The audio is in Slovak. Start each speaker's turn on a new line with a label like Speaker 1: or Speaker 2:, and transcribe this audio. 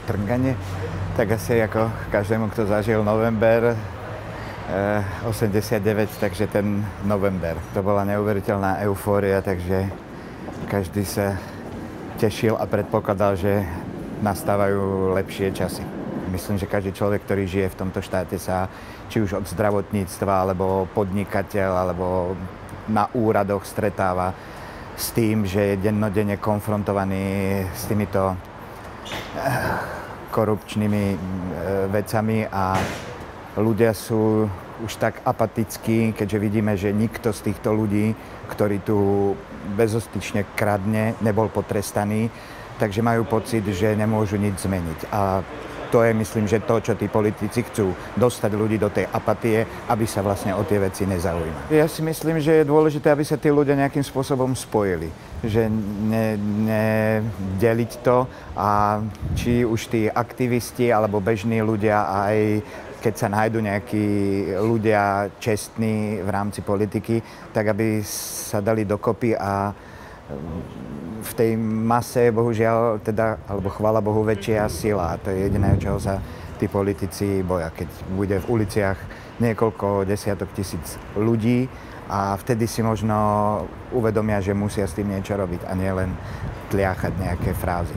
Speaker 1: štrnganie, tak asi ako každému, kto zažil november 89, takže ten november. To bola neuveriteľná eufória, takže každý sa tešil a predpokladal, že nastávajú lepšie časy. Myslím, že každý človek, ktorý žije v tomto štáte, sa či už od zdravotníctva, alebo podnikateľ, alebo na úradoch stretáva s tým, že je dennodenne konfrontovaný s týmito korupčnými vecami a ľudia sú už tak apatickí, keďže vidíme, že nikto z týchto ľudí, ktorý tu bezostyčne kradne, nebol potrestaný, takže majú pocit, že nemôžu nič zmeniť. A to je, myslím, že to, čo tí politici chcú, dostať ľudí do tej apatie, aby sa vlastne o tie veci nezaujímali. Ja si myslím, že je dôležité, aby sa tí ľudia nejakým spôsobom spojili. Že nedeliť to a či už tí aktivisti alebo bežní ľudia, aj keď sa nájdu nejakí ľudia čestní v rámci politiky, tak aby sa dali dokopy a v tej mase, bohužiaľ, teda, alebo chvála Bohu, väčšia sila. A to je jediné, čoho sa tí politici boja. Keď bude v uliciach niekoľko desiatok tisíc ľudí a vtedy si možno uvedomia, že musia s tým niečo robiť a nie len tliachať nejaké frázy.